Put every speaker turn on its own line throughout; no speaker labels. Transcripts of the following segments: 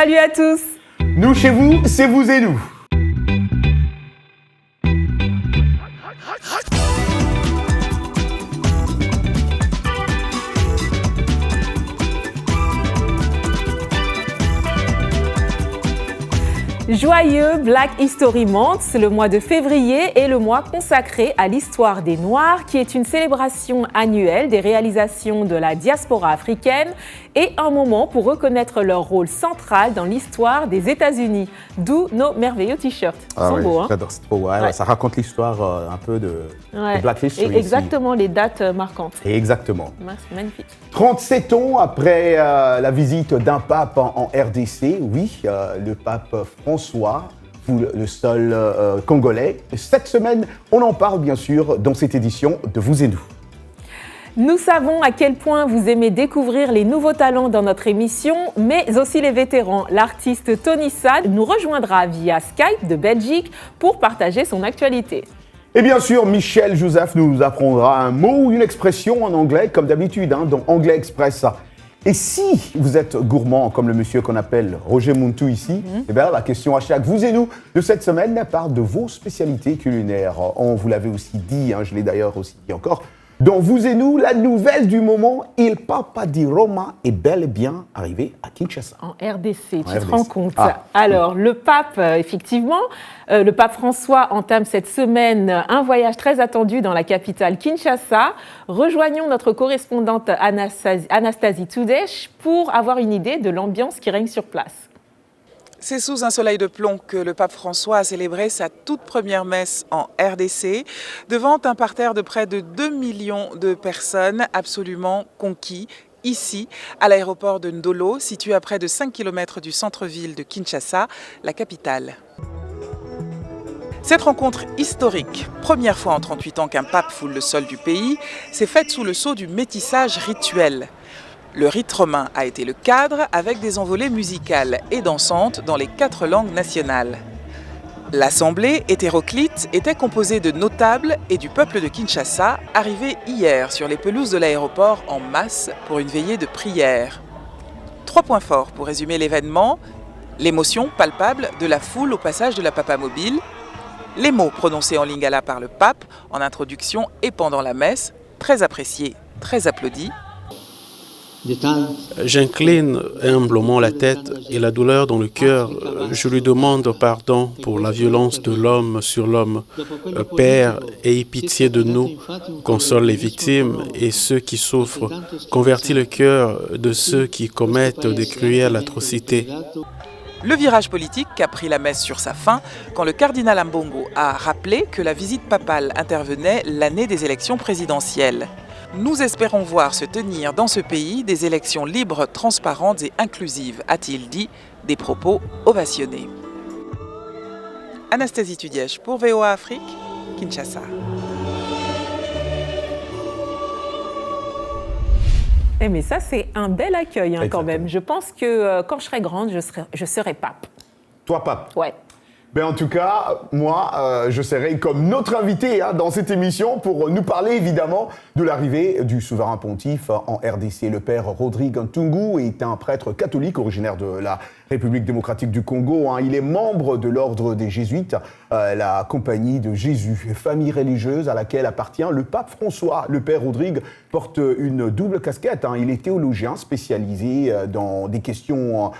Salut à tous.
Nous chez vous, c'est vous et nous.
Joyeux Black History Month, le mois de février est le mois consacré à l'histoire des Noirs, qui est une célébration annuelle des réalisations de la diaspora africaine et un moment pour reconnaître leur rôle central dans l'histoire des États-Unis. D'où nos merveilleux t-shirts. Ils sont beaux, hein?
J'adore, c'est trop ouais. Ça raconte l'histoire un peu de Black History.
Exactement, les dates marquantes.
Exactement.
Magnifique.
37 ans après la visite d'un pape en RDC, oui, le pape François, sous le sol congolais. Cette semaine, on en parle bien sûr dans cette édition de Vous et nous.
Nous savons à quel point vous aimez découvrir les nouveaux talents dans notre émission, mais aussi les vétérans. L'artiste Tony Sad nous rejoindra via Skype de Belgique pour partager son actualité.
Et bien sûr, Michel Joseph nous apprendra un mot ou une expression en anglais, comme d'habitude, dans Anglais Express. Et si vous êtes gourmand, comme le monsieur qu'on appelle Roger Muntu ici, eh bien, la question hashtag Vous et nous de cette semaine parle de vos spécialités culinaires. On vous l'avait aussi dit, je l'ai d'ailleurs aussi dit encore. Dans Vous et nous, la nouvelle du moment, Il Papa di Roma est bel et bien arrivé à Kinshasa.
En RDC, tu te rends compte. Alors, le pape, effectivement, le pape François entame cette semaine un voyage très attendu dans la capitale Kinshasa. Rejoignons notre correspondante Anastasie Tudesh pour avoir une idée de l'ambiance qui règne sur place.
C'est sous un soleil de plomb que le pape François a célébré sa toute première messe en RDC, devant un parterre de près de 2 millions de personnes absolument conquis, ici, à l'aéroport de Ndolo, situé à près de 5 km du centre-ville de Kinshasa, la capitale. Cette rencontre historique, première fois en 38 ans qu'un pape foule le sol du pays, s'est faite sous le sceau du métissage rituel. Le rite romain a été le cadre avec des envolées musicales et dansantes dans les 4 langues nationales. L'assemblée hétéroclite était composée de notables et du peuple de Kinshasa, arrivés hier sur les pelouses de l'aéroport en masse pour une veillée de prière. 3 points forts pour résumer l'événement: l'émotion palpable de la foule au passage de la Papamobile, les mots prononcés en lingala par le pape en introduction et pendant la messe, très appréciés, très applaudis.
J'incline humblement la tête et la douleur dans le cœur. Je lui demande pardon pour la violence de l'homme sur l'homme. Père, aie pitié de nous, console les victimes et ceux qui souffrent. Convertis le cœur de ceux qui commettent des cruelles atrocités.
Le virage politique qu'a pris la messe sur sa fin quand le cardinal Ambongo a rappelé que la visite papale intervenait l'année des élections présidentielles. Nous espérons voir se tenir dans ce pays des élections libres, transparentes et inclusives, a-t-il dit, des propos ovationnés. Anastasie Tudièche pour VOA Afrique, Kinshasa.
Mais ça, c'est un bel accueil quand même. Je pense que quand je serai grande, je serai pape.
Toi, pape?
Ouais.
Ben en tout cas, moi, je serai comme notre invité dans cette émission pour nous parler évidemment de l'arrivée du souverain pontife en RDC. Le père Rodrigue Ntungu est un prêtre catholique originaire de la République démocratique du Congo. Il est membre de l'ordre des Jésuites, la Compagnie de Jésus, famille religieuse à laquelle appartient le pape François. Le père Rodrigue porte une double casquette. Il est théologien spécialisé dans des questions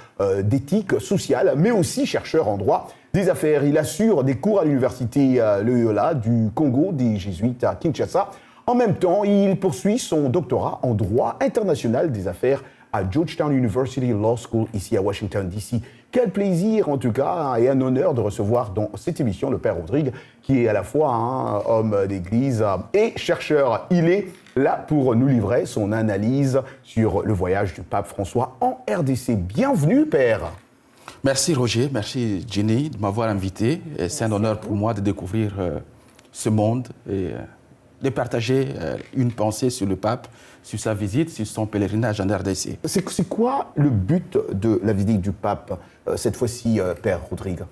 d'éthique sociale, mais aussi chercheur en droit des affaires. Il assure des cours à l'université Loyola du Congo des Jésuites à Kinshasa. En même temps, il poursuit son doctorat en droit international des affaires à Georgetown University Law School, ici à Washington, D.C. Quel plaisir, en tout cas, et un honneur de recevoir dans cette émission le père Rodrigue, qui est à la fois un homme d'église et chercheur. Il est là pour nous livrer son analyse sur le voyage du pape François en RDC. Bienvenue, père.
Merci Roger, merci Jenny de m'avoir invité. C'est un honneur pour moi de découvrir ce monde et de partager une pensée sur le pape, sur sa visite, sur son pèlerinage en RDC.
C'est quoi le but de la visite du pape, cette fois-ci, père Rodrigue?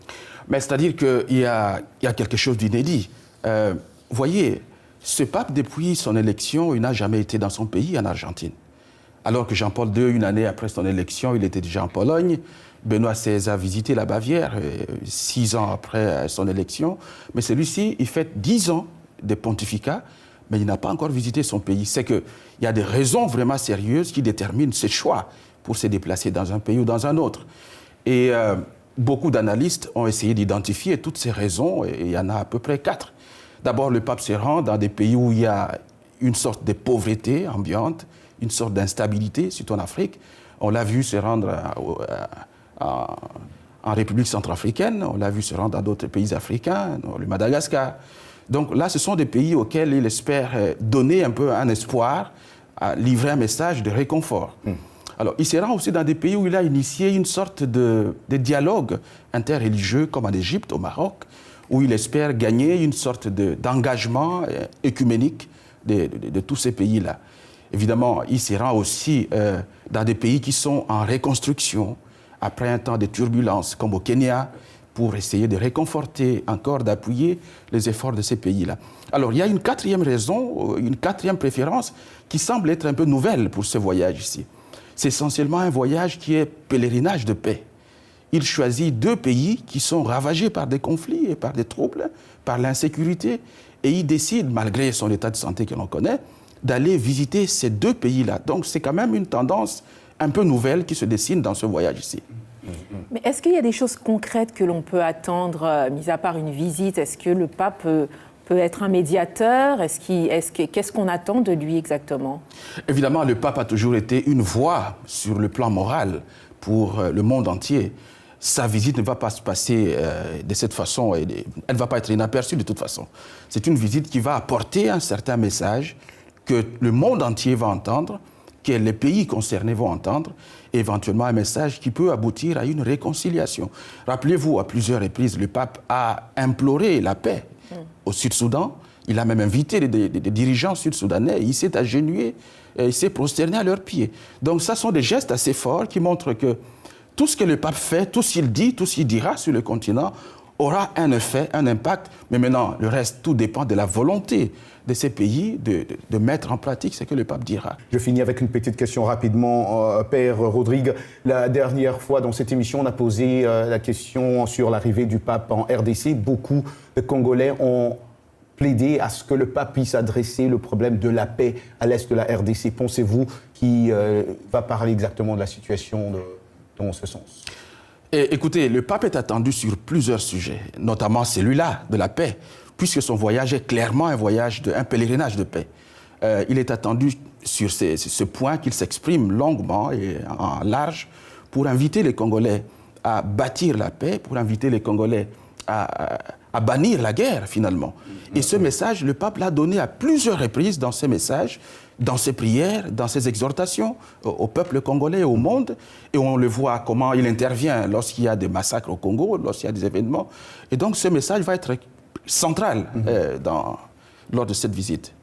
C'est-à-dire qu'il y a quelque chose d'inédit. Vous voyez, ce pape, depuis son élection, il n'a jamais été dans son pays, en Argentine. Alors que Jean-Paul II, une année après son élection, il était déjà en Pologne. Benoît XVI a visité la Bavière 6 ans après son élection. Mais celui-ci, il fait 10 ans de pontificat, mais il n'a pas encore visité son pays. C'est qu'il y a des raisons vraiment sérieuses qui déterminent ses choix pour se déplacer dans un pays ou dans un autre. Et beaucoup d'analystes ont essayé d'identifier toutes ces raisons, et il y en a à peu près 4. D'abord, le pape se rend dans des pays où il y a une sorte de pauvreté ambiante, une sorte d'instabilité, surtout en Afrique. On l'a vu se rendre en République centrafricaine, on l'a vu se rendre dans d'autres pays africains, le Madagascar. Donc là, ce sont des pays auxquels il espère donner un peu un espoir, livrer un message de réconfort. Alors, il se rend aussi dans des pays où il a initié une sorte de dialogue interreligieux, comme en Égypte, au Maroc, où il espère gagner une sorte d'engagement œcuménique de tous ces pays-là. Évidemment, il se rend aussi dans des pays qui sont en reconstruction, après un temps de turbulence, comme au Kenya, pour essayer de réconforter, encore d'appuyer les efforts de ces pays-là. Alors, il y a une 4e raison, une 4e préférence qui semble être un peu nouvelle pour ce voyage ici. C'est essentiellement un voyage qui est pèlerinage de paix. Il choisit 2 pays qui sont ravagés par des conflits et par des troubles, par l'insécurité, et il décide, malgré son état de santé que l'on connaît, d'aller visiter ces 2 pays-là. Donc, c'est quand même une tendance un peu nouvelle qui se dessine dans ce voyage ici.
Mais est-ce qu'il y a des choses concrètes que l'on peut attendre, mis à part une visite? Est-ce que le pape peut être un médiateur? Qu'est-ce qu'on attend de lui exactement? Évidemment,
le pape a toujours été une voix sur le plan moral pour le monde entier. Sa visite ne va pas se passer de cette façon, elle ne va pas être inaperçue de toute façon. C'est une visite qui va apporter un certain message que le monde entier va entendre, que les pays concernés vont entendre, et éventuellement un message qui peut aboutir à une réconciliation. Rappelez-vous, à plusieurs reprises, le pape a imploré la paix au Sud-Soudan. Il a même invité des dirigeants sud-soudanais. Il s'est agenouillé, il s'est prosterné à leurs pieds. Donc ça sont des gestes assez forts qui montrent que tout ce que le pape fait, tout ce qu'il dit, tout ce qu'il dira sur le continent aura un effet, un impact. Mais maintenant, le reste, tout dépend de la volonté de ces pays de mettre en pratique ce que le pape dira.
Je finis avec une petite question rapidement, Père Rodrigue. La dernière fois dans cette émission, on a posé la question sur l'arrivée du pape en RDC. Beaucoup de Congolais ont plaidé à ce que le pape puisse adresser le problème de la paix à l'est de la RDC. Pensez-vous qu'il va parler exactement de la situation dans ce sens?
Écoutez, le pape est attendu sur plusieurs sujets, notamment celui-là, de la paix, puisque son voyage est clairement un pèlerinage de paix. Il est attendu sur ce point qu'il s'exprime longuement et en large pour inviter les Congolais à bâtir la paix, pour inviter les Congolais à bannir la guerre, finalement. Et ce message, le pape l'a donné à plusieurs reprises dans ses messages, dans ses prières, dans ses exhortations au peuple congolais et au monde. Et on le voit comment il intervient lorsqu'il y a des massacres au Congo, lorsqu'il y a des événements. Et donc ce message va être central lors de cette visite.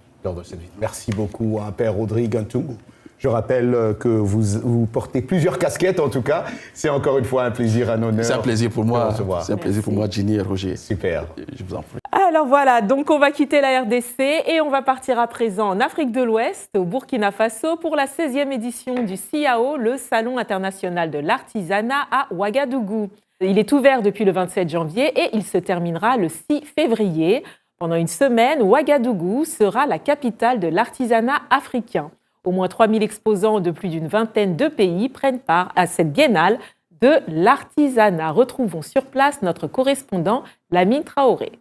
Merci beaucoup, Père Rodrigue Ntungu. Je rappelle que vous portez plusieurs casquettes, en tout cas. C'est encore une fois un plaisir, un honneur.
C'est un plaisir pour moi. C'est un plaisir pour moi, Ginny et Roger.
Super.
Je vous en prie.
Alors voilà, donc on va quitter la RDC et on va partir à présent en Afrique de l'Ouest, au Burkina Faso, pour la 16e édition du CIAO, le Salon international de l'artisanat à Ouagadougou. Il est ouvert depuis le 27 janvier et il se terminera le 6 février. Pendant une semaine, Ouagadougou sera la capitale de l'artisanat africain. Au moins 3000 exposants de plus d'une vingtaine de pays prennent part à cette biennale de l'artisanat. Retrouvons sur place notre correspondant, Lamine Traoré.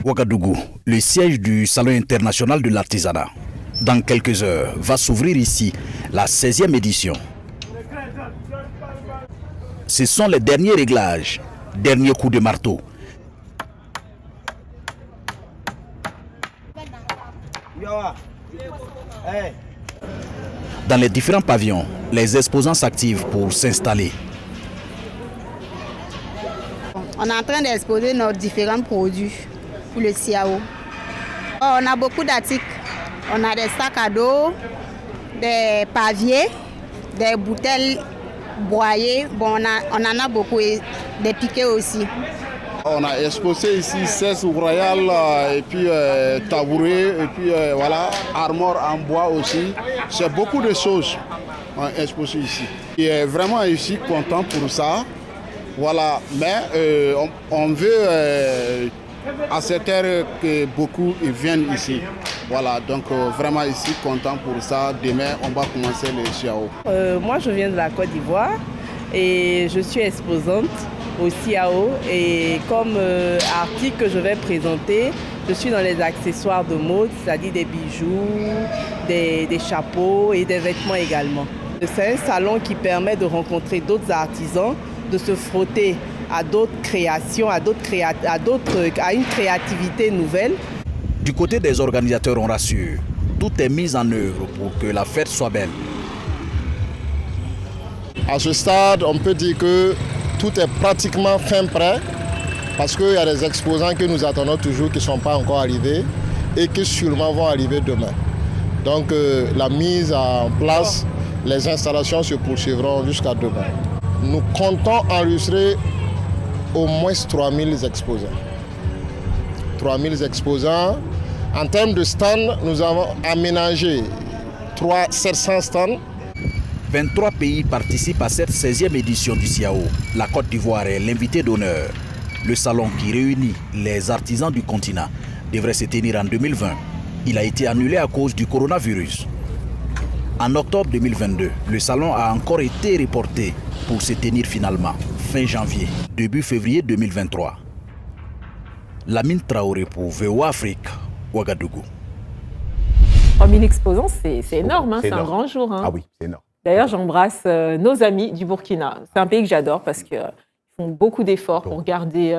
Ouagadougou, le siège du Salon international de l'artisanat. Dans quelques heures, va s'ouvrir ici la 16e édition. Ce sont les derniers réglages, derniers coups de marteau. Dans les différents pavillons, les exposants s'activent pour s'installer.
On est en train d'exposer nos différents produits pour le CIAO. On a beaucoup d'articles. On a des sacs à dos, des paviers, des bouteilles broyées. Bon, on en a beaucoup et des piquets aussi.
On a exposé ici 16 royales et puis tabouret et puis voilà, armoire en bois aussi. C'est beaucoup de choses qu'on a exposé ici. Et vraiment ici content pour ça. Voilà, mais on veut à cette heure que beaucoup viennent ici. Voilà, donc vraiment ici content pour ça. Demain, on va commencer le CIAO.
Moi, je viens de la Côte d'Ivoire et je suis exposante au CIAO. Et comme article que je vais présenter, je suis dans les accessoires de mode, c'est-à-dire des bijoux, des chapeaux et des vêtements également. C'est un salon qui permet de rencontrer d'autres artisans, de se frotter à d'autres créations, à une créativité nouvelle.
Du côté des organisateurs, on rassure, tout est mis en œuvre pour que la fête soit belle.
À ce stade, on peut dire que tout est pratiquement fin prêt parce qu'il y a des exposants que nous attendons toujours qui ne sont pas encore arrivés et qui sûrement vont arriver demain. Donc la mise en place, les installations se poursuivront jusqu'à demain. Nous comptons enregistrer au moins 3000 exposants. 3000 exposants. En termes de stands, nous avons aménagé 700 stands.
23 pays participent à cette 16e édition du CIAO. La Côte d'Ivoire est l'invité d'honneur. Le salon qui réunit les artisans du continent devrait se tenir en 2020. Il a été annulé à cause du coronavirus. En octobre 2022, le salon a encore été reporté pour se tenir finalement fin janvier, début février 2023. Lamine Traoré pour VOA Afrique, Ouagadougou.
3000 exposants, c'est énorme, hein, c'est un grand jour. Hein.
Ah oui, c'est énorme.
D'ailleurs, j'embrasse nos amis du Burkina. C'est un pays que j'adore parce qu'ils font beaucoup d'efforts pour garder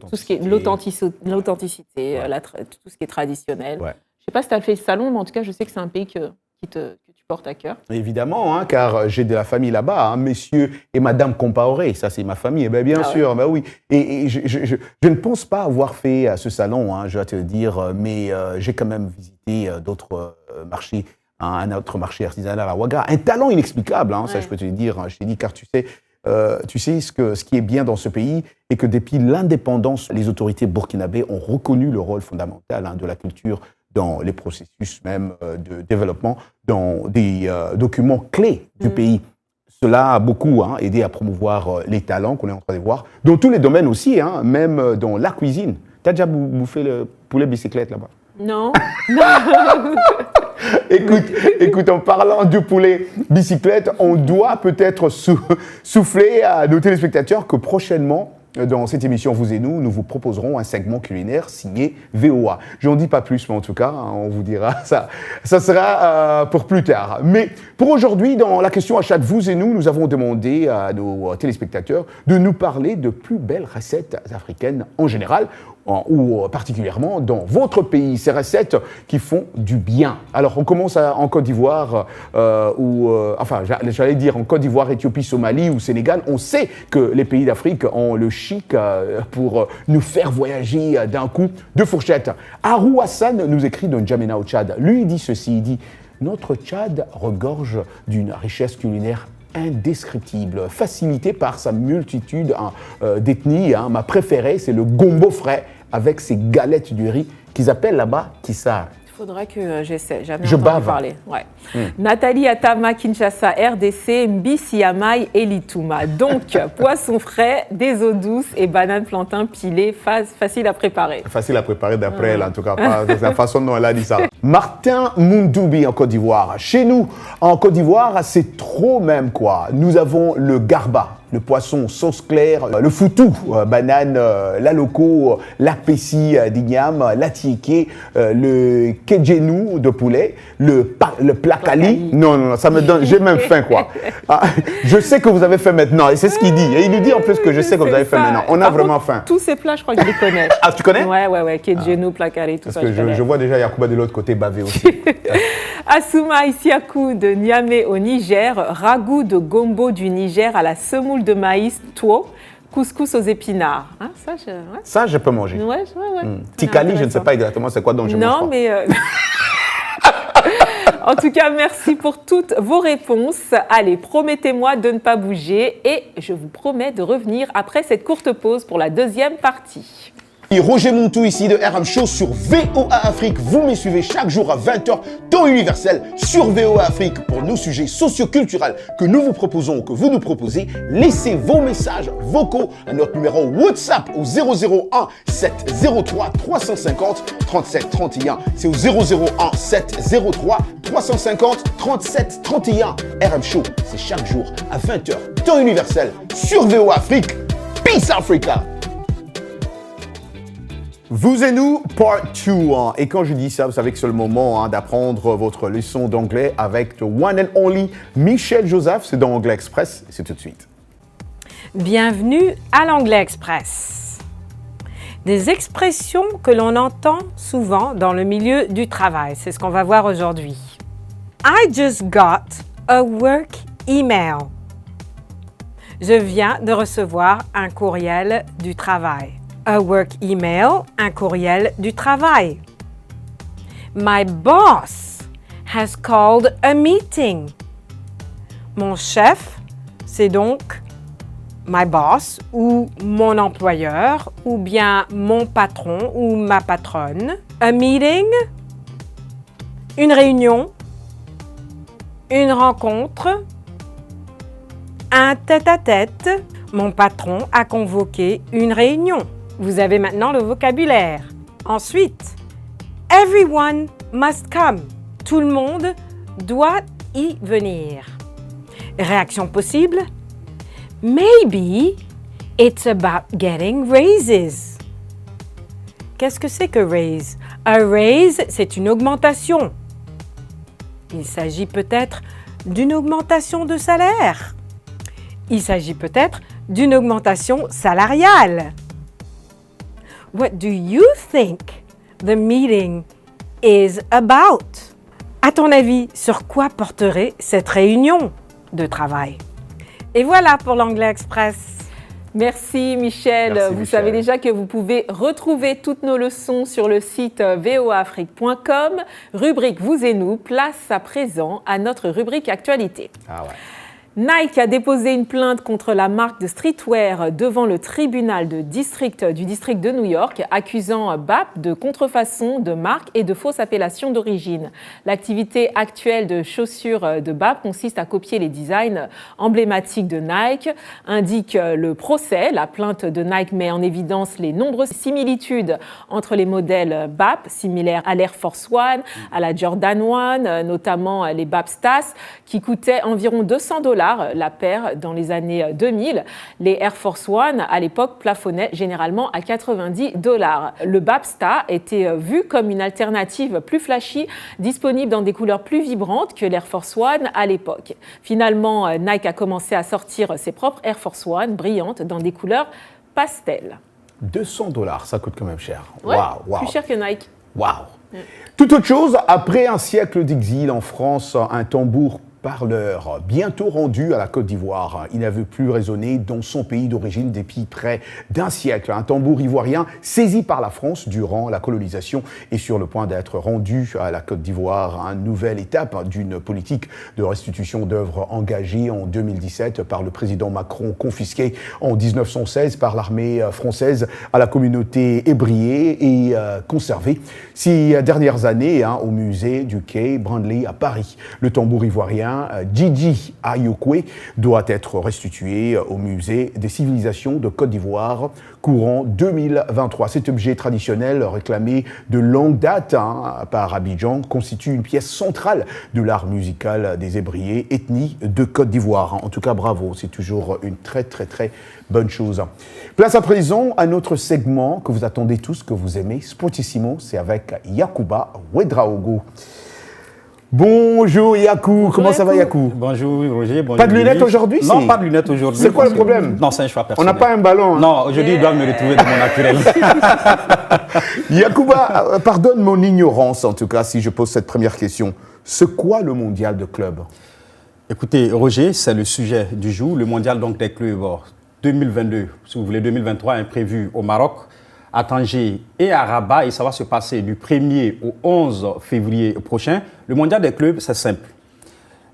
tout ce qui est l'authenticité, tout ce qui est traditionnel. Ouais. Je ne sais pas si tu as fait le salon, mais en tout cas, je sais que c'est un pays que tu portes à cœur.
Évidemment, hein, car j'ai de la famille là-bas, hein, messieurs et madame Compaoré, ça c'est ma famille, bien sûr, ouais. Oui. Et je ne pense pas avoir fait ce salon, hein, je dois te le dire, mais j'ai quand même visité d'autres marchés, hein, un autre marché artisanal à Ouaga, un talent inexplicable, hein, ouais. Ça je peux te le dire, hein, je t'ai dit, car tu sais ce qui est bien dans ce pays et que depuis l'indépendance, les autorités burkinabées ont reconnu le rôle fondamental, hein, de la culture dans les processus même de développement, dans des documents clés du pays. Cela a beaucoup aidé à promouvoir les talents qu'on est en train de voir, dans tous les domaines aussi, hein, même dans la cuisine. Tu as déjà bouffé le poulet bicyclette là-bas?
Non.
Écoute, en parlant du poulet bicyclette, on doit peut-être souffler à nos téléspectateurs que prochainement, dans cette émission Vous et nous vous proposerons un segment culinaire signé VOA. Je n'en dis pas plus, mais en tout cas, on vous dira ça. Ça sera pour plus tard. Mais pour aujourd'hui, dans la question à chaque Vous et nous avons demandé à nos téléspectateurs de nous parler de plus belles recettes africaines en général, ou particulièrement dans votre pays, ces recettes qui font du bien. Alors, on commence en Côte d'Ivoire, j'allais dire en Côte d'Ivoire, Éthiopie, Somalie ou Sénégal. On sait que les pays d'Afrique ont le chic pour nous faire voyager d'un coup de fourchette. Harou Hassan nous écrit de N'Djamena au Tchad. Lui, il dit ceci, il dit « Notre Tchad regorge d'une richesse culinaire indescriptible, facilité par sa multitude d'ethnies. Hein. Ma préférée, c'est le gombo frais avec ses galettes du riz qu'ils appellent là-bas kissar.
Il faudra que j'essaie, jamais entendu parler. Ouais. Nathalie Atama, Kinshasa, RDC, Mbisi Amai et Litouma. Donc, poisson frais, des eaux douces et bananes plantain pilées, facile à préparer.
Facile à préparer d'après elle, en tout cas, pas de la façon dont elle a dit ça. Martin Moundoubi en Côte d'Ivoire. Chez nous, en Côte d'Ivoire, c'est trop même quoi. Nous avons le garba, le poisson sauce claire, le foutou, banane, la loco, la pessi d'igname, la tiéké, le kedjenou de poulet, le placali. Non, ça me donne, j'ai même faim quoi. Je sais que vous avez faim maintenant, et c'est ce qu'il dit. Et il nous dit en plus que je sais que vous avez faim maintenant. On a vraiment faim.
Tous ces plats, je crois que je les connais.
Ah, tu connais?
Ouais, kedjenou, placali, tout ça.
Parce que je vois déjà Yacouba de l'autre côté baver aussi.
Assouma Isiakou de Niamey au Niger, ragoût de gombo du Niger à la semoule de maïs, tuo, couscous aux épinards. Hein,
ça, je peux manger.
Ouais.
Tikali, je ne sais pas exactement c'est quoi, donc je mange pas.
Non, mais... En tout cas, merci pour toutes vos réponses. Allez, promettez-moi de ne pas bouger et je vous promets de revenir après cette courte pause pour la deuxième partie.
Roger Montou ici de RM Show sur VOA Afrique. Vous me suivez chaque jour à 20h, temps universel sur VOA Afrique pour nos sujets socioculturels que nous vous proposons ou que vous nous proposez. Laissez vos messages vocaux à notre numéro WhatsApp au 001 703 350 37 31. C'est au 001 703 350 37 31. RM Show, c'est chaque jour à 20h, temps universel sur VOA Afrique. Peace Africa! Vous et nous, part 2. Et quand je dis ça, vous savez que c'est le moment d'apprendre votre leçon d'anglais avec the one and only Michel Joseph. C'est dans Anglais Express. C'est tout de suite.
Bienvenue à l'Anglais Express. Des expressions que l'on entend souvent dans le milieu du travail. C'est ce qu'on va voir aujourd'hui. I just got a work email. Je viens de recevoir un courriel du travail. A work email, un courriel du travail. My boss has called a meeting. Mon chef, c'est donc my boss ou mon employeur ou bien mon patron ou ma patronne. A meeting, une réunion, une rencontre, un tête-à-tête. Mon patron a convoqué une réunion. Vous avez maintenant le vocabulaire. Ensuite, everyone must come. Tout le monde doit y venir. Réaction possible. Maybe it's about getting raises. Qu'est-ce que c'est que raise? A raise, c'est une augmentation. Il s'agit peut-être d'une augmentation de salaire. Il s'agit peut-être d'une augmentation salariale. What do you think the meeting is about? À ton avis, sur quoi porterait cette réunion de travail? Et voilà pour l'Anglais Express.
Merci Michel.
Merci,
vous
Michel.
savez déjà que vous pouvez retrouver toutes nos leçons sur le site voaafrique.com. Rubrique Vous et nous, place à présent à notre rubrique Actualité.
Ah ouais.
Nike a déposé une plainte contre la marque de streetwear devant le tribunal du district de New York, accusant BAP de contrefaçon de marque et de fausse appellation d'origine. L'activité actuelle de chaussures de BAP consiste à copier les designs emblématiques de Nike, indique le procès. La plainte de Nike met en évidence les nombreuses similitudes entre les modèles BAP, similaires à l'Air Force One, à la Jordan 1, notamment les BAP Stas, qui coûtaient environ $200 la paire dans les années 2000. Les Air Force One, à l'époque, plafonnaient généralement à $90. Le BAPSTA était vu comme une alternative plus flashy, disponible dans des couleurs plus vibrantes que l'Air Force One à l'époque. Finalement, Nike a commencé à sortir ses propres Air Force One brillantes dans des couleurs pastel.
$200, ça coûte quand même cher.
Ouais,
Waouh.
plus cher que Nike.
Waouh. Tout autre chose, après un siècle d'exil en France, un tambour parleur, bientôt rendu à la Côte d'Ivoire. Il n'avait plus résonné dans son pays d'origine depuis près d'un siècle. Un tambour ivoirien saisi par la France durant la colonisation est sur le point d'être rendu à la Côte d'Ivoire. Une nouvelle étape d'une politique de restitution d'œuvres engagée en 2017 par le président Macron, confisquée en 1916 par l'armée française à la communauté ébriée et conservée ces dernières années au musée du quai Branly à Paris. Le tambour ivoirien Djidji Ayokwe doit être restitué au musée des civilisations de Côte d'Ivoire courant 2023. Cet objet traditionnel réclamé de longue date par Abidjan constitue une pièce centrale de l'art musical des ébriés, ethnie de Côte d'Ivoire. En tout cas, bravo, c'est toujours une très très très bonne chose. Place à présent à notre segment que vous attendez tous, que vous aimez, Sportissimo, c'est avec Yacouba Ouedraogo. Bonjour Yakou, comment ça va Yakou?
Bonjour Roger, bonjour.
Pas de lunettes aujourd'hui?
Non, pas de lunettes aujourd'hui.
C'est quoi le problème?
Non, c'est un choix
On
personnel.
n'a pas un ballon.
Non, aujourd'hui, ils doivent me retrouver dans mon naturel.
Yacouba, pardonne mon ignorance en tout cas si je pose cette première question. C'est quoi le mondial de clubs?
Écoutez, Roger, c'est le sujet du jour. Le mondial donc des clubs 2022, si vous voulez 2023, est prévu au Maroc, à Tanger et à Rabat, et ça va se passer du 1er au 11 février prochain. Le mondial des clubs, c'est simple.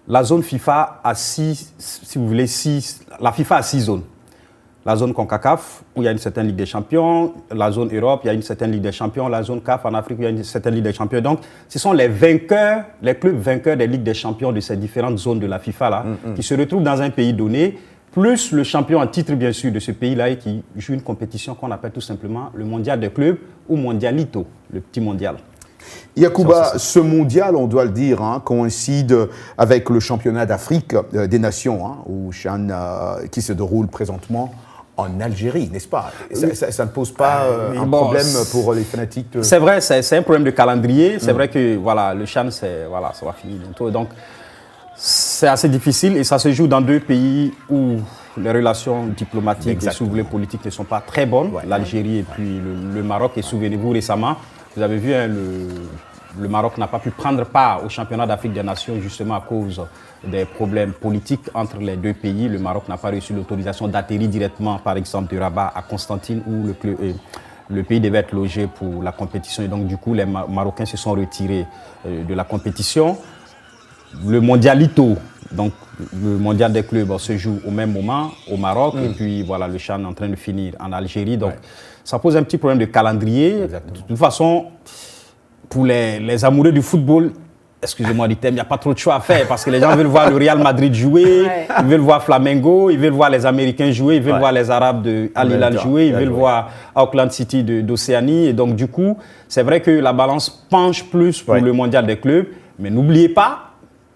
La zone FIFA a 6, si vous voulez, la FIFA a 6 zones. La zone CONCACAF, où il y a une certaine Ligue des Champions, la zone Europe, il y a une certaine Ligue des Champions, la zone CAF en Afrique, où il y a une certaine Ligue des Champions. Donc, ce sont les vainqueurs, les clubs vainqueurs des Ligues des Champions de ces différentes zones de la FIFA là, qui se retrouvent dans un pays donné, plus le champion en titre, bien sûr, de ce pays-là, et qui joue une compétition qu'on appelle tout simplement le mondial des clubs ou mondialito, le petit mondial.
Yacouba, ce mondial, on doit le dire, coïncide avec le championnat d'Afrique des Nations, au Chan, qui se déroule présentement en Algérie, n'est-ce pas? Ça ne pose pas un problème pour les fanatiques
C'est vrai, c'est un problème de calendrier. C'est vrai que voilà, le Chan, ça va finir bientôt. Donc, c'est assez difficile et ça se joue dans 2 pays où les relations diplomatiques et, si vous voulez, politiques ne sont pas très bonnes, l'Algérie et puis le Maroc. Et souvenez-vous, récemment, vous avez vu, le Maroc n'a pas pu prendre part au championnat d'Afrique des Nations justement à cause des problèmes politiques entre les 2 pays. Le Maroc n'a pas reçu l'autorisation d'atterrir directement, par exemple, de Rabat à Constantine, où le pays devait être logé pour la compétition. Et donc, du coup, les Marocains se sont retirés de la compétition. Le mondialito, donc le mondial des clubs, se joue au même moment au Maroc. Et puis, voilà, le Chan est en train de finir en Algérie. Donc, ça pose un petit problème de calendrier. Exactement. De toute façon, pour les amoureux du football, excusez-moi du terme, il n'y a pas trop de choix à faire parce que les gens veulent voir le Real Madrid jouer, ils veulent voir Flamengo, ils veulent voir les Américains jouer, ils veulent voir les Arabes de Al Hilal jouer, ils veulent voir Auckland City d'Océanie. Et donc, du coup, c'est vrai que la balance penche plus pour le mondial des clubs. Mais n'oubliez pas,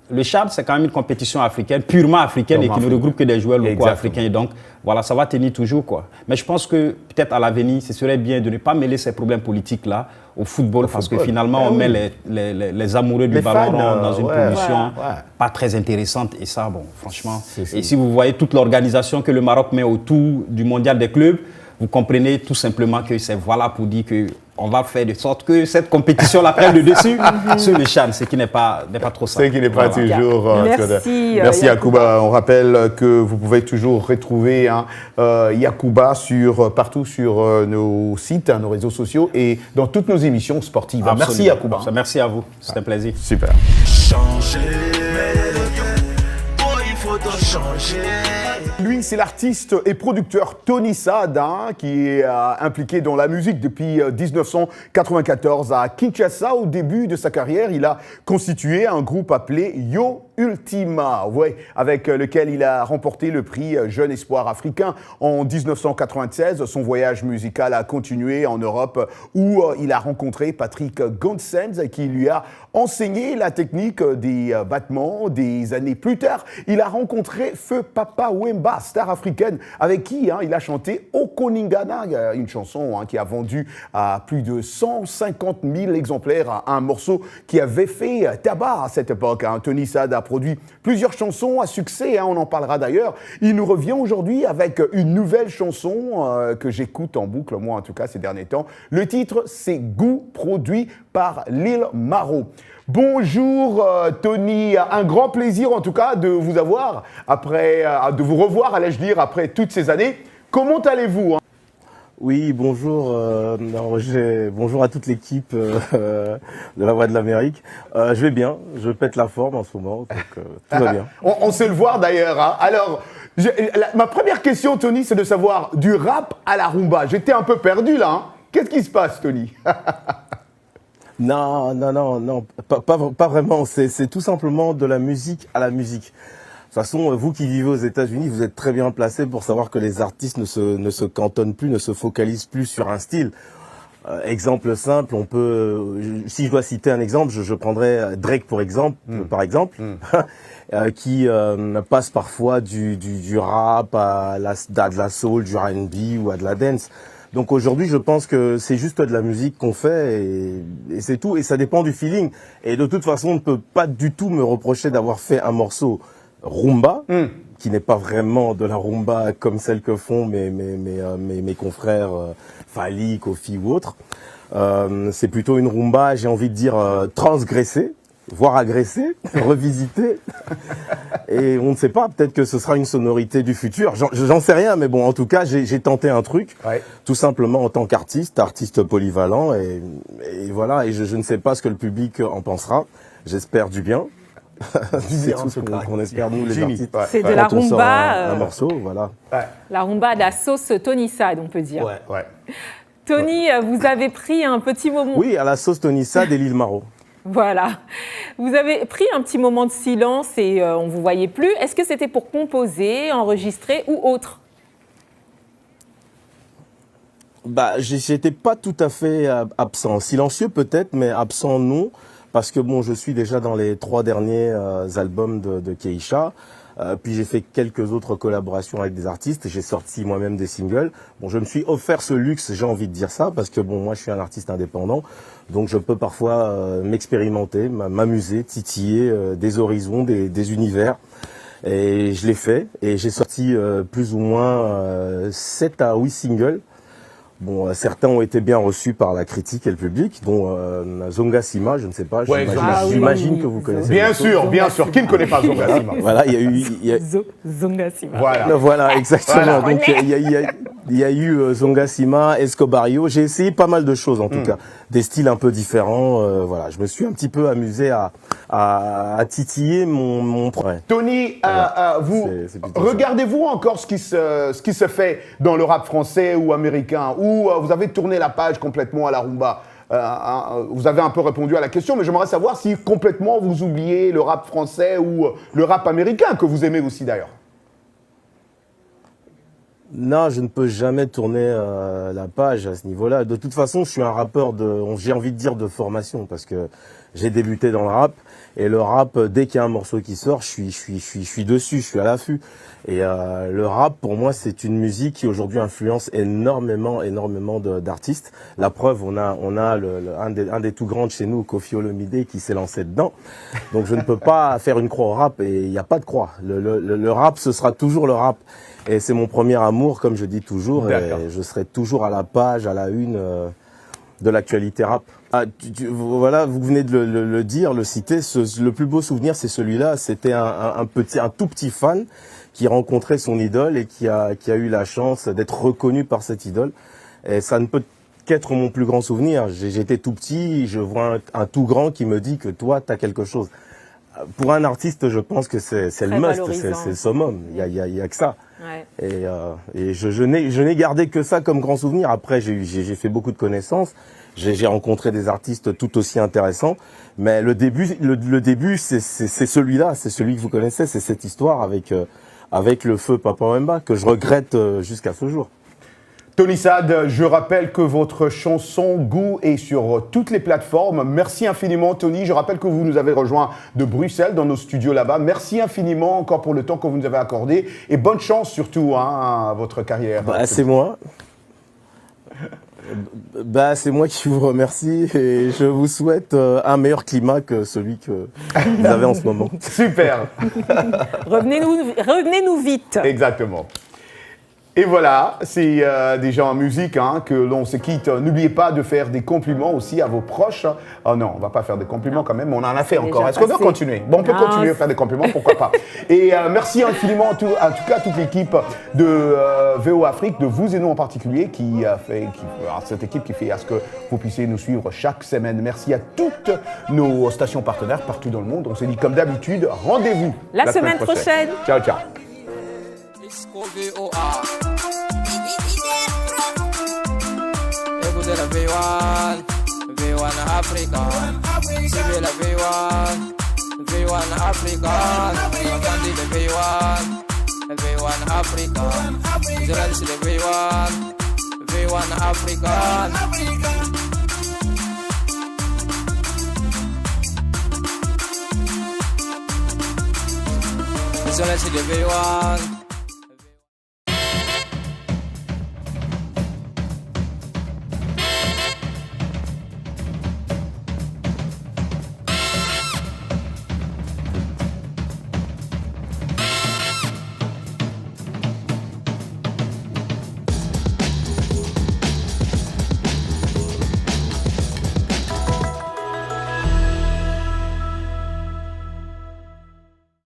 le Tchad, c'est quand même une compétition africaine, purement africaine, et qui ne regroupe que des joueurs locaux africains. Et donc, voilà, ça va tenir toujours, quoi. Mais je pense que peut-être à l'avenir, ce serait bien de ne pas mêler ces problèmes politiques-là au football, parce que finalement, on met les amoureux du ballon rond dans une position pas très intéressante. Et ça, bon, franchement. Et si vous voyez toute l'organisation que le Maroc met autour du mondial des clubs, vous comprenez tout simplement que c'est voilà pour dire qu'on va faire de sorte que cette compétition-là prenne le dessus sur le Chan, ce qui n'est pas trop ça.
Ce qui n'est pas toujours... Merci Yacouba. On rappelle que vous pouvez toujours retrouver Yacouba partout sur nos sites, nos réseaux sociaux et dans toutes nos émissions sportives.
Absolument.
Merci Yacouba.
Merci à vous. C'est un plaisir.
Super.
Changer, il faut changer.
Lui, c'est l'artiste et producteur Tony Saad, qui est impliqué dans la musique depuis 1994 à Kinshasa. Au début de sa carrière, il a constitué un groupe appelé Yo Ultima, avec lequel il a remporté le prix Jeune Espoir africain en 1996. Son voyage musical a continué en Europe où il a rencontré Patrick Gonsens qui lui a enseigné la technique des battements. Des années plus tard, il a rencontré Feu Papa Wemba, star africaine, avec qui il a chanté Okoningana, une chanson qui a vendu à plus de 150 000 exemplaires, un morceau qui avait fait tabac à cette époque. Tony Saad a produit plusieurs chansons à succès, on en parlera d'ailleurs. Il nous revient aujourd'hui avec une nouvelle chanson que j'écoute en boucle, moi en tout cas ces derniers temps. Le titre, c'est Goût, produit par Lil Maro. Bonjour Tony, un grand plaisir en tout cas de vous avoir, de vous revoir, allais-je dire, après toutes ces années. Comment allez-vous
Oui, bonjour Roger, bonjour à toute l'équipe de La Voix de l'Amérique. Je vais bien, je pète la forme en ce moment, donc tout va bien.
On sait le voir d'ailleurs. Alors, ma première question Tony, c'est de savoir du rap à la rumba. J'étais un peu perdu là. Qu'est-ce qui se passe Tony?
Non, pas vraiment. C'est tout simplement de la musique à la musique. De toute façon, vous qui vivez aux États-Unis, vous êtes très bien placé pour savoir que les artistes ne se cantonnent plus, ne se focalisent plus sur un style. Exemple simple, si je dois citer un exemple, je prendrais Drake par exemple, qui passe parfois du rap à de la soul, du R&B ou à de la dance. Donc aujourd'hui, je pense que c'est juste de la musique qu'on fait et c'est tout. Et ça dépend du feeling. Et de toute façon, on ne peut pas du tout me reprocher d'avoir fait un morceau rumba, qui n'est pas vraiment de la rumba comme celle que font mes confrères Fali, Kofi ou autres. C'est plutôt une rumba, j'ai envie de dire, transgressée, voire agressée, revisitée. Et on ne sait pas, peut-être que ce sera une sonorité du futur. J'en sais rien, mais bon, en tout cas, j'ai tenté un truc, tout simplement en tant artiste polyvalent, et voilà. Et je ne sais pas ce que le public en pensera. J'espère du bien. C'est tout ce qu'on espère, nous, les artistes.
C'est de la rumba.
Un morceau, voilà.
La rumba de la sauce Tony Sad, on peut dire.
Ouais.
Tony, vous avez pris un petit moment.
Oui, à la sauce Tony Sad et l'île Maro.
Voilà. Vous avez pris un petit moment de silence et on ne vous voyait plus. Est-ce que c'était pour composer, enregistrer ou autre?
J'étais pas tout à fait absent. Silencieux peut-être, mais absent non. Parce que bon, je suis déjà dans les 3 derniers albums de Keisha. Puis j'ai fait quelques autres collaborations avec des artistes. J'ai sorti moi-même des singles. Bon, je me suis offert ce luxe, j'ai envie de dire ça, parce que bon, moi je suis un artiste indépendant. Donc je peux parfois m'expérimenter, m'amuser, titiller des horizons, des univers. Et je l'ai fait. Et j'ai sorti plus ou moins 7 à 8 singles. Bon, certains ont été bien reçus par la critique et le public, dont Zonga Sima, je ne sais pas, j'imagine que vous connaissez.
Bien sûr. Qui ne connaît pas Zonga Sima?
Voilà, il y a eu...
Zonga Sima.
Voilà,
exactement. Voilà. Donc, il y a eu Zonga Sima, Escobario. J'ai essayé pas mal de choses, en tout cas. Des styles un peu différents. Voilà, je me suis un petit peu amusé à titiller mon projet.
Tony, vous regardez-vous encore ce qui se fait dans le rap français ou américain, ou vous avez tourné la page complètement à la rumba? Vous avez un peu répondu à la question, mais j'aimerais savoir si complètement vous oubliez le rap français ou le rap américain, que vous aimez aussi d'ailleurs.
Non, je ne peux jamais tourner la page à ce niveau-là. De toute façon, je suis un rappeur j'ai envie de dire de formation, parce que j'ai débuté dans le rap. Et le rap, dès qu'il y a un morceau qui sort, je suis dessus, je suis à l'affût. Et le rap, pour moi, c'est une musique qui aujourd'hui influence énormément d'artistes. La preuve, on a un des tout grands de chez nous, Koffi Olomide, qui s'est lancé dedans. Donc je ne peux pas faire une croix au rap, et il n'y a pas de croix. Le rap, ce sera toujours le rap. Et c'est mon premier amour, comme je dis toujours. Et je serai toujours à la page, à la une de l'actualité rap. Voilà, vous venez de le dire, le citer. Le plus beau souvenir, c'est celui-là. C'était un tout petit fan qui rencontrait son idole et qui a eu la chance d'être reconnu par cette idole. Et ça ne peut qu'être mon plus grand souvenir. J'étais tout petit, je vois un tout grand qui me dit que toi, tu as quelque chose. Pour un artiste, je pense que c'est le must, c'est le summum. Il y a que ça. Ouais. Et je n'ai gardé que ça comme grand souvenir. Après, j'ai fait beaucoup de connaissances. J'ai rencontré des artistes tout aussi intéressants. Mais le début, c'est celui-là, c'est celui que vous connaissez, c'est cette histoire avec le feu Papa Wemba que je regrette jusqu'à ce jour.
Tony Sad, je rappelle que votre chanson Goût est sur toutes les plateformes. Merci infiniment, Tony. Je rappelle que vous nous avez rejoint de Bruxelles, dans nos studios là-bas. Merci infiniment encore pour le temps que vous nous avez accordé. Et bonne chance surtout à votre carrière.
C'est moi. C'est moi qui vous remercie et je vous souhaite un meilleur climat que celui que vous avez en ce moment.
Super.
Revenez-nous vite.
Exactement. Et voilà, c'est déjà en musique que l'on se quitte. N'oubliez pas de faire des compliments aussi à vos proches. Oh non, on ne va pas faire des compliments quand même, mais on en a fait encore. Est-ce qu'on veut continuer? Bon, on peut continuer à faire des compliments, pourquoi pas. Et merci infiniment en tout cas à toute l'équipe de VO Afrique, de vous et nous en particulier, cette équipe qui fait à ce que vous puissiez nous suivre chaque semaine. Merci à toutes nos stations partenaires partout dans le monde. On se dit comme d'habitude, rendez-vous
la semaine prochaine.
Ciao, ciao.
Écoutez la V1, V1 Africa. Suivez la V1, V1 Africa. Entendez le V1, V1 Africa. Israël c'est le V1, V1 Africa. Israël c'est le V1.